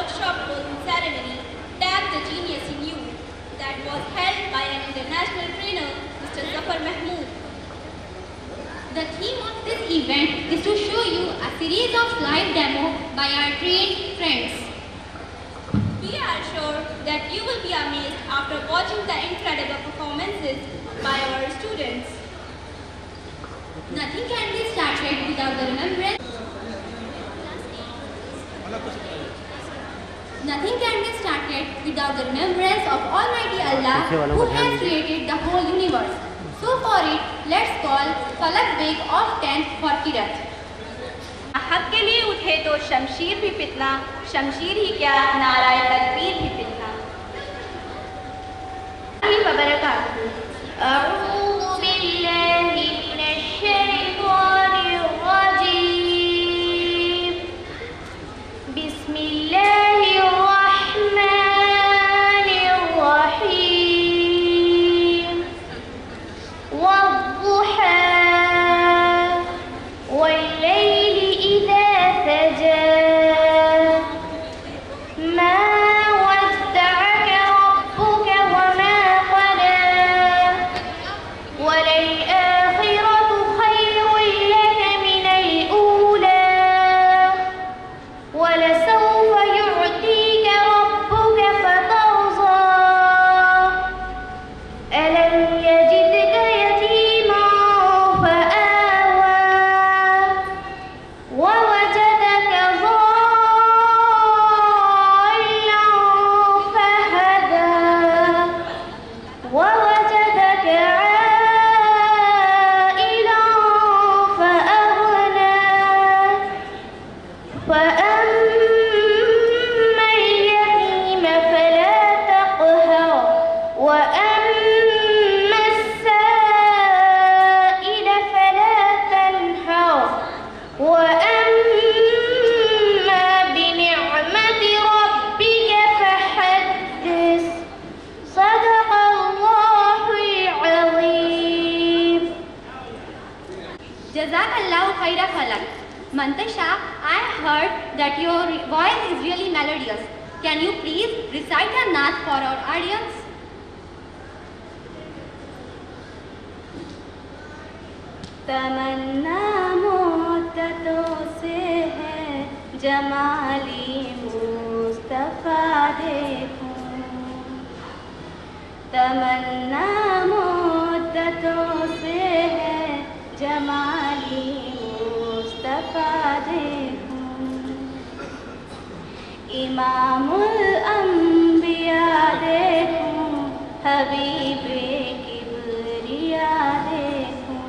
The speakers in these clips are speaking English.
workshop closing ceremony, Tap the Genius in You, that was held by an international trainer, Mr. Zafar Mahmood. The theme of this event is to show you a series of live demos by our trained friends. We are sure that you will be amazed after watching the incredible performances by our students. Nothing can be started without the remembrance. Nothing can be started without the remembrance of Almighty Allah, who has created the whole universe. So for it, let's call Falak Beg of 10th for Kirat. हक के लिए उठे तो शमशीर भी पितना, शमशीर ही क्या नाराए तकबीर भी पितना। अऊज़ु बिल्लाहि मिनश शैतानिर रजीम। बिस्मिल्लाहिर रहमानिर रहीम। वद्दुहा वल्लैलि इज़ा सजा। मा वद्दअक रब्बुक वमा क़ला। वललआखिरतु खैरुल लक मिनल ऊला। वलसौफ युअतीक रब्बुक फतर्ज़ा। अलम यजिदक यतीमन फआवा। ववजदक ضالًا فهدى। ووجدك عائلا فأغنى। فأما اليتيم فلا تقهر. وأما السائل فلا تنهر. وأما بنعمة ربك فحدث. صدق الله العظيم. Jazakallahu khaira Falak. Mantasha, I heard that your voice is really melodious. Can you please recite a naat for our audience? तमन्ना मुद्दतों से है जमाली मुस्तफा देखूं। तमन्ना मुद्दतों से है जमाली मुस्तफा देखूं। इमामुल अंबिया देखूं, हबीबे किबरिया देखूं।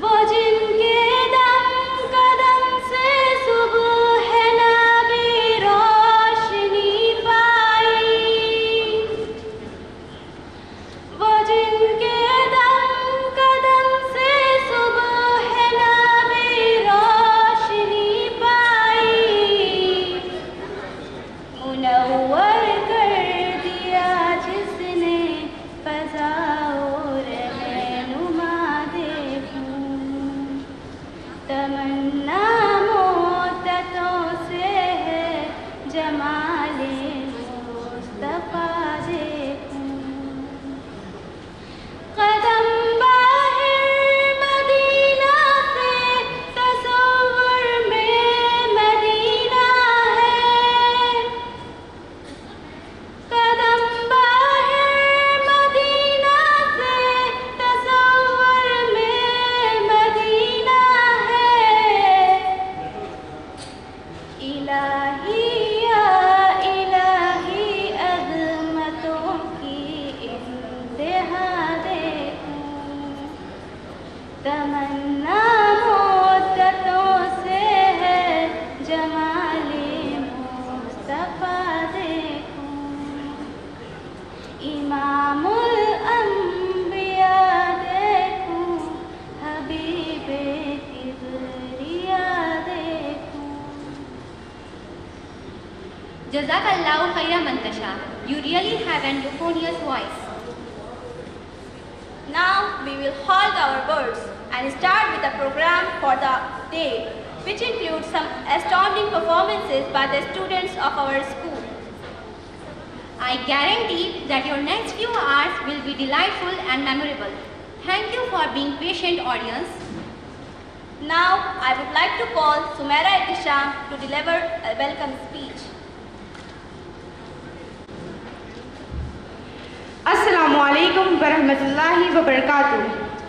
वो जिनके दम कदम से सुबह नबी रोशनी पाई। वो जिनके दम कदम से सुबह नबी रोशनी पाई। मुनव्वर कर दिया जिसने फ़ज़ाओ रहनुमा देखूं। तमन्ना मुद्दतों से है जमाले मुस्तफा देखूं। कदम बाहिर मदीना से तसव्वुर में मदीना है। कदम बाहिर मदीना से तसव्वुर में मदीना है। इलाही या इलाही अज़मतों की इंतहा देखूं। तमन्ना मुद्दतों से है जमाले मुस्तफा देखूं। इमामुल अंबिया देखूं, हबीबे किबरिया देखूं। Jazakallahu khaira Mantasha. You really have an euphonious voice. Now we will halt our words and start with the program for the day, which includes some astounding performances by the students of our school. I guarantee that your next few hours will be delightful and memorable. Thank you for being patient, audience. Now, I would like to call Sumaira Ihtisham to deliver a welcome speech. Assalamu alaikum wa rahmatullahi wa barakatuh.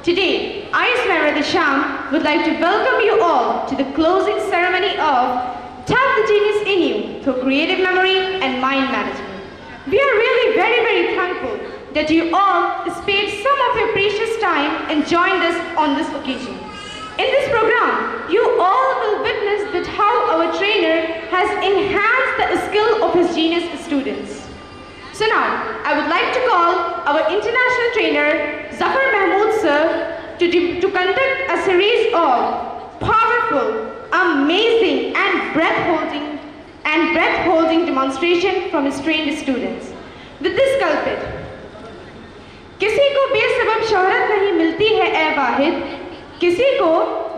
Today, I, Sumaira Ihtisham, would like to welcome you all to the closing ceremony of Tap the Genius in You through creative memory and mind management. We are really very thankful that you all spared some of your precious time and joined us on this occasion. In this program, you all will witness that how our trainer has enhanced the skill of his genius students. So now, I would like to call our international trainer, Zafar Mahmood sir, to conduct a series of powerful, amazing and breath-holding demonstration from his trained students. With this culprit, किसी को बेसबब शोहरत नहीं मिलती है ए वाहिद, किसी को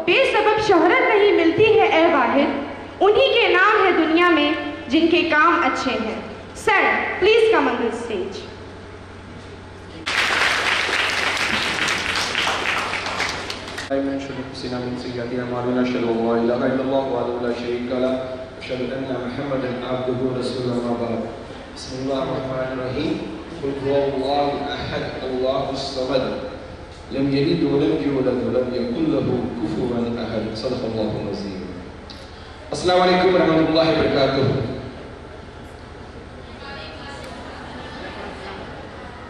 बेसबब शोहरत नहीं मिलती है ए वाहिद, उन्हीं के नाम है दुनिया में जिनके काम अच्छे हैं. Sir, please come on this stage. من شر أنفسنا من سيئات أعمالنا أشهد أن لا إله إلا الله وحده لا شريك له أشهد أن محمدا عبده ورسوله أما بعد بسم الله الرحمن الرحيم قل هو الله أحد الله الصمد لم يلد ولم يولد ولم يكن له كفوا أحد صدق الله العظيم. السلام عليكم ورحمة الله وبركاته.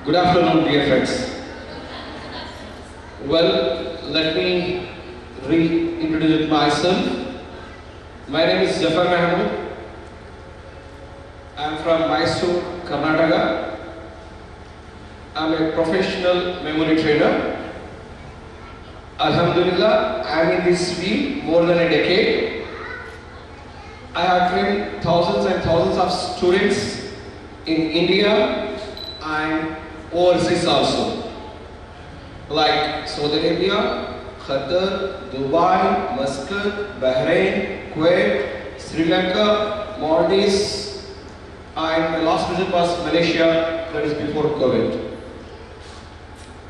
Good afternoon, dear friends. Well, let me reintroduce myself. My name is Zafar Mahmood. I am from Mysore, Karnataka. I am a professional memory trainer. Alhamdulillah, I am in this field more than a decade. I have trained thousands and thousands of students in India and overseas also, like Saudi Arabia, Qatar, Dubai, Muscat, Bahrain, Kuwait, Sri Lanka, Maldives, and my last visit was Malaysia, that is before COVID.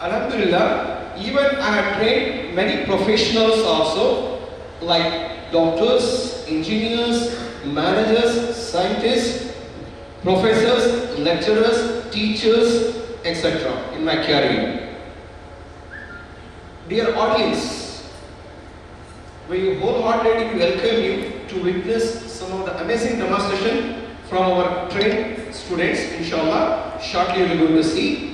Alhamdulillah, even I have trained many professionals also, like doctors, engineers, managers, scientists, professors, lecturers, teachers, etc. in my career. Dear audience, we wholeheartedly welcome you to witness some of the amazing demonstration from our trained students. Inshallah, shortly you will going to see.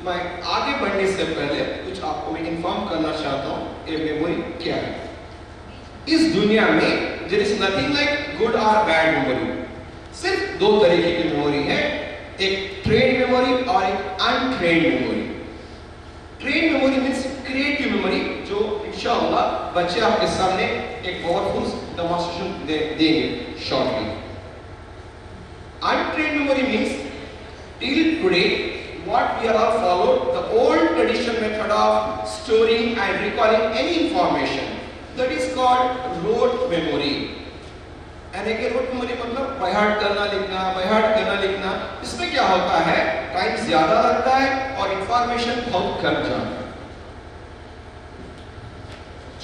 मैं आगे बढ़ने से पहले कुछ आपको मैं inform करना चाहता हूँ ये मेमोरी क्या है. इस दुनिया में there is nothing like good or bad memory. सिर्फ दो तरीके की मेमोरी है, एक ट्रेन मेमोरी और एक untrained memory. Train memory means creative memory जो इंशाअल्लाह बच्चे आपके सामने एक पावरफुल डेमोंस्ट्रेशन देंगे shortly. Untrained memory means till today what we are all followed the old traditional method of storing and recalling any information, that is called rote memory. And again rote memory मतलब by heart करना लिखना, इसमें क्या होता है, time ज्यादा लगता है और इंफॉर्मेशन बहुत कम जाता है.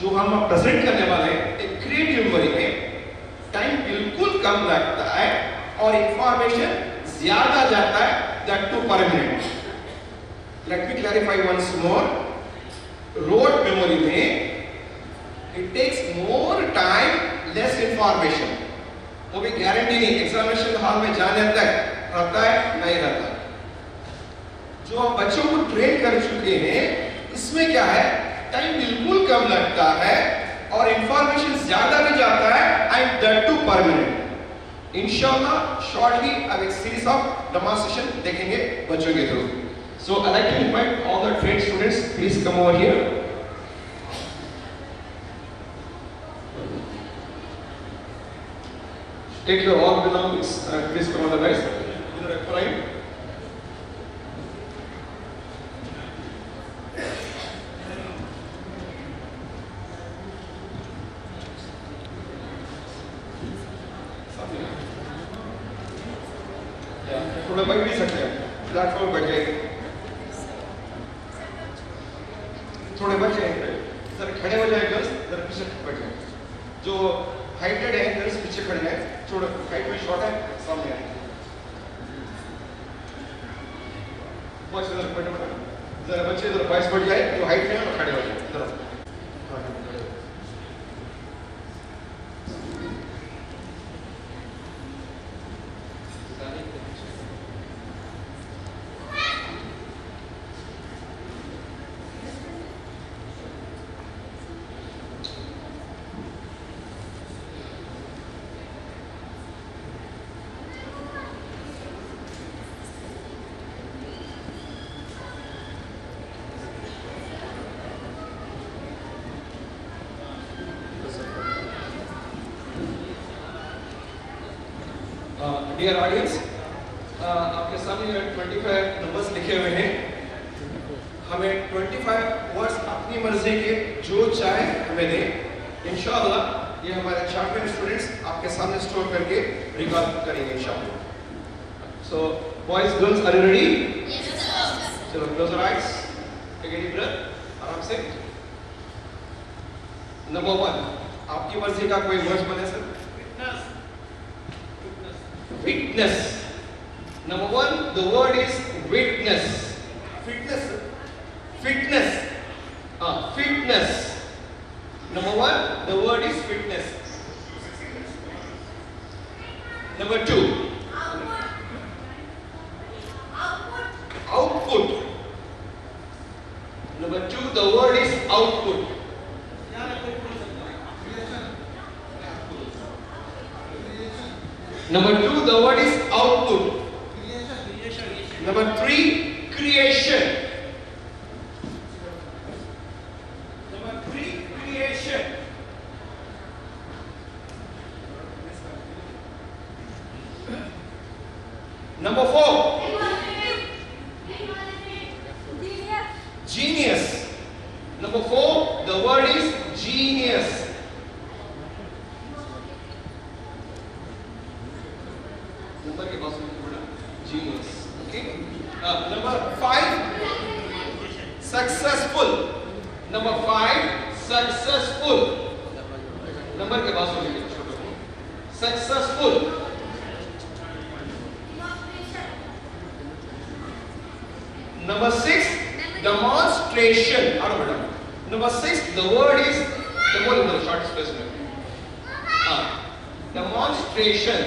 जो हम प्रेजेंट करने वाले हैं एक क्रिएटिव मेमोरी में टाइम बिल्कुल कम लगता है और इंफॉर्मेशन ज्यादा जाता है, that too per minute. Let me clarify once more. Rote memory में it takes more time, less information. वो भी गारंटी नहीं, एग्जामिनेशन हॉल में जाने तक रहता है नहीं रहता. जो आप बच्चों को ट्रेन कर चुके हैं इसमें क्या है, टाइम बिल्कुल कम लगता है और इंफॉर्मेशन ज्यादा भी जाता है, and that too per minute. इंशाल्लाह शॉर्टली अब एक सीरीज ऑफ डेमोंस्ट्रेशन देखेंगे बच्चों के through. So I'd like to invite all the trained students, please come over here. Take your all belongings and please come on the guys. थोड़ा बैठ भी सकते हैं, प्लेटफॉर्म बैठ जाइए, थोड़े बच जाए, जरा खड़े हो जाए गर्ल्स, जरा पीछे बैठ जाए, जो हाइटेड है गर्ल्स पीछे खड़े हैं, थोड़ा हाइट में शॉर्ट है सामने आए, बॉयज इधर बैठो बेटा, जरा बच्चे इधर बॉयज बैठ जाए, जो हाइट में है वो खड़े हो जाए इधर। डियर ऑडियंस, आपके सामने 25 नंबर्स लिखे हुए हैं। हमें 25 वर्ड्स अपनी मर्जी के जो चाहे हमें दें। इंशाअल्लाह ये हमारे चैंपियन स्टूडेंट्स आपके सामने स्टोर करके रिकॉर्ड करेंगे इंशाअल्लाह। So boys girls, are you ready? Yes sir. चलो close your eyes, take a deep breath, आराम से। नंबर 1, आपकी मर्जी का कोई वर्ड बने sir. Witness. Number 1, the word is witness. Fitness. Fitness. Fitness. Number 1, the word is fitness. Number 2. Output. Number 2, the word is output. Number 2, the word is output. Number 3, creation. Number 3, creation. Number 4, genius. Number 4, the word is genius. Genius. Okay. Number 5, successful. Number 5, successful. Number के बाद सुनिए छोटे। Successful. Number 6, demonstration. आरो बेटा। Number 6, the word is the short space में। Demonstration.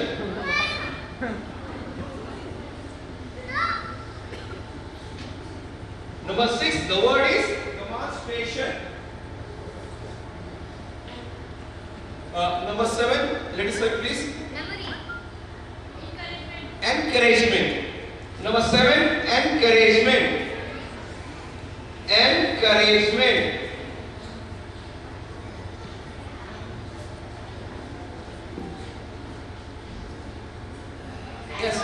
Number 6, the word is demonstration. Number 7, ladies sir please. Encouragement. Number 7, encouragement. Encouragement. Yes.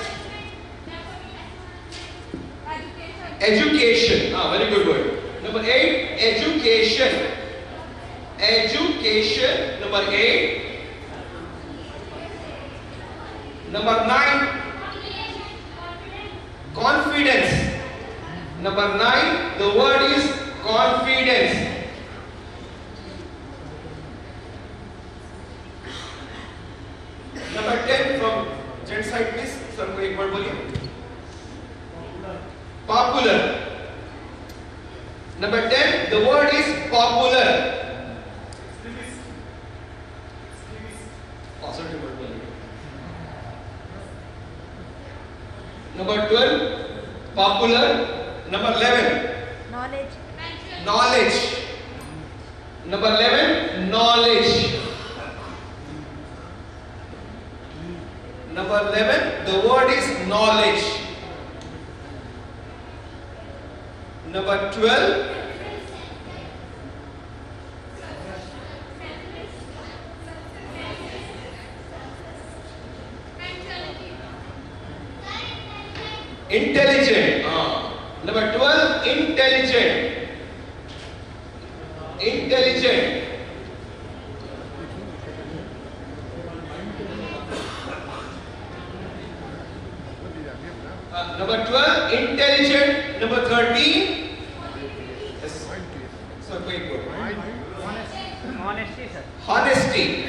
Education. Very good word. Number 8, education. Education. Number 8. Number 9, confidence. Number 9, the word is confidence. Number 10 from gent side please. Sir को एक word बोलिए. Popular. Number 10, the word is popular. Positive word बोलिए. Number 12, popular. Number 11, Knowledge. knowledge. Number 11, knowledge. Number 11, the word is knowledge. Number 12, intelligent. Number 12, intelligent. Intelligent. intelligent. Number 13. Yes. So wait, good. Honesty, sir. Honesty.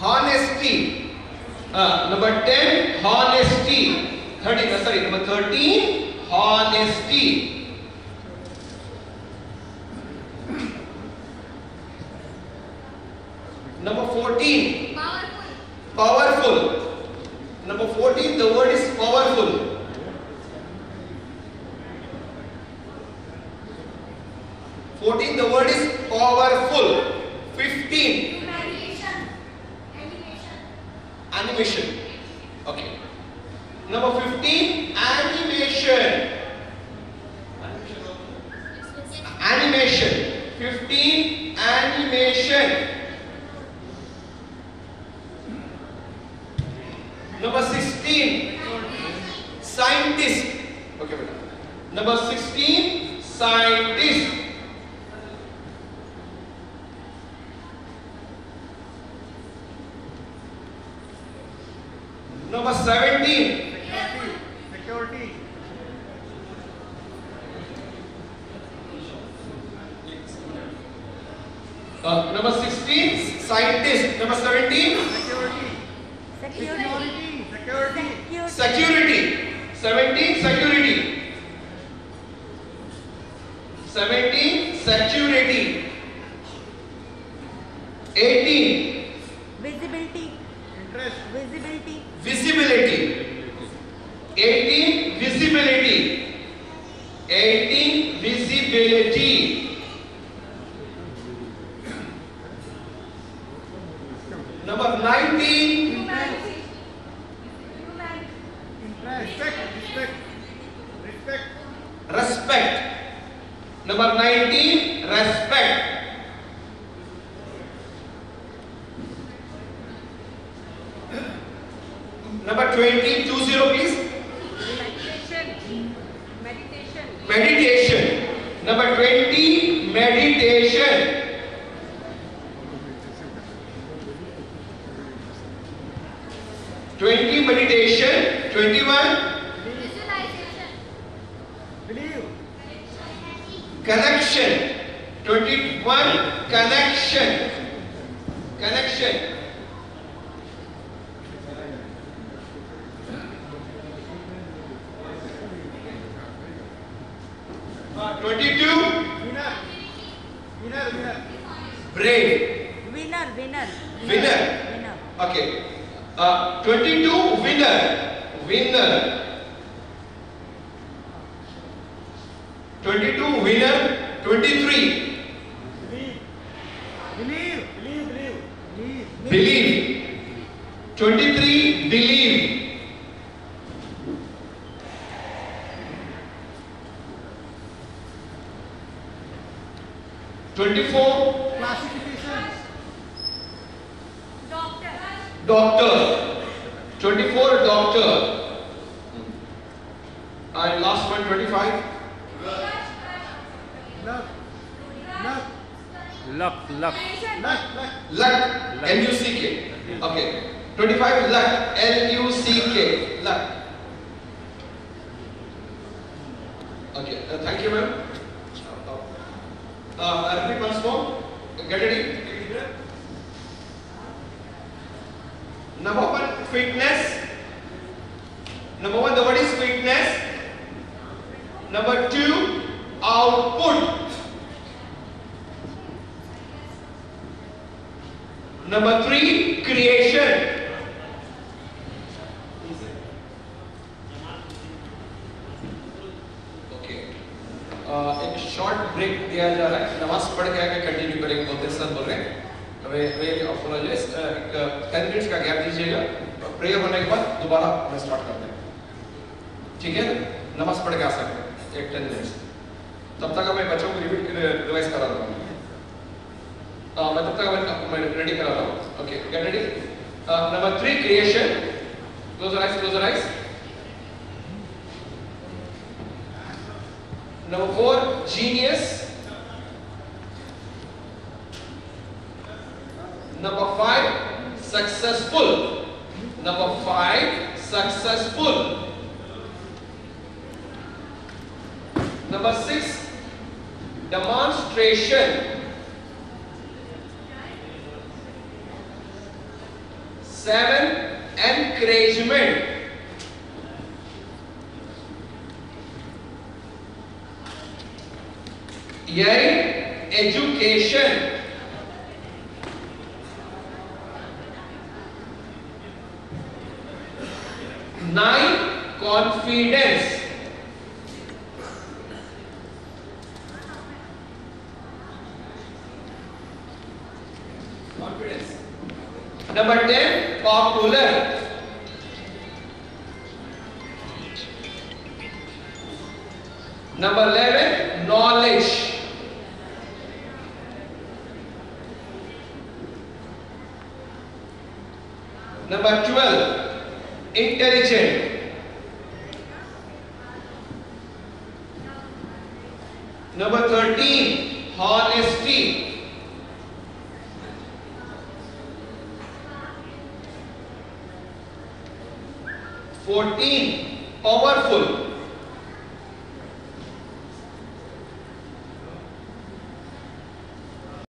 Honesty. Number 10, honesty. 13. Sorry, number 13, honesty. Number 14, powerful. Number 14, the word is powerful. 14, the word is powerful. 15, animation. Okay. Number 15, animation. Animation. 15, animation. Number 16, scientist. Okay, beta. Number 16, scientist. Number 17, Security. number 16, scientist. Number 17, Security. security. 17, security. 17, security. 18, Visibility. Interest. Visibility. visibility. 18, visibility. 18, visibility. Number 19, respect. Number 19, respect. Number 20, 20 please. Meditation. Number 20, meditation. Meditation. 21, connection. 21, connection. Connection. Uh, 22, brave. Winner. Okay. 22, winner. 22, winner. 23, believe. 23, believe. 24, doctor. 24, doctor. And last one, 25. Luck. Luck. L-U-C-K. Okay. 25, luck. L-U-C-K. Luck. Okay. Thank you, ma'am. I'll repeat once more. Get ready. Number one, fitness. Number one, the word is fitness. Number two, output. Number three, creation. Okay. एक short break दिया जा रहा है. नमाज पढ़ के आगे continue करेंगे. बोलते सर बोल रहे हैं. Very apologize. 10 मिनट्स का गैप दीजिएगा. प्रेयर होने के बाद दोबारा मैं स्टार्ट करते हैं. ठीक है? नमाज पढ़ के आ सकते हैं. एक 10 मिनट्स. तब तक मैं बच्चों को रिवाइज करा रहा हूँ. मैं तब तक मैं रेडी करा रहा हूँ. Okay, get ready. Number 3, creation. Close your eyes, close your eyes. Number 4, genius. Number 5, successful. Number 5, successful. Number 6, demonstration. 7, encouragement. 8, education. 9, confidence. Confidence. Number 10, popular. Number 11, knowledge. Number 12, intelligent. Number 13, honesty. 14, powerful.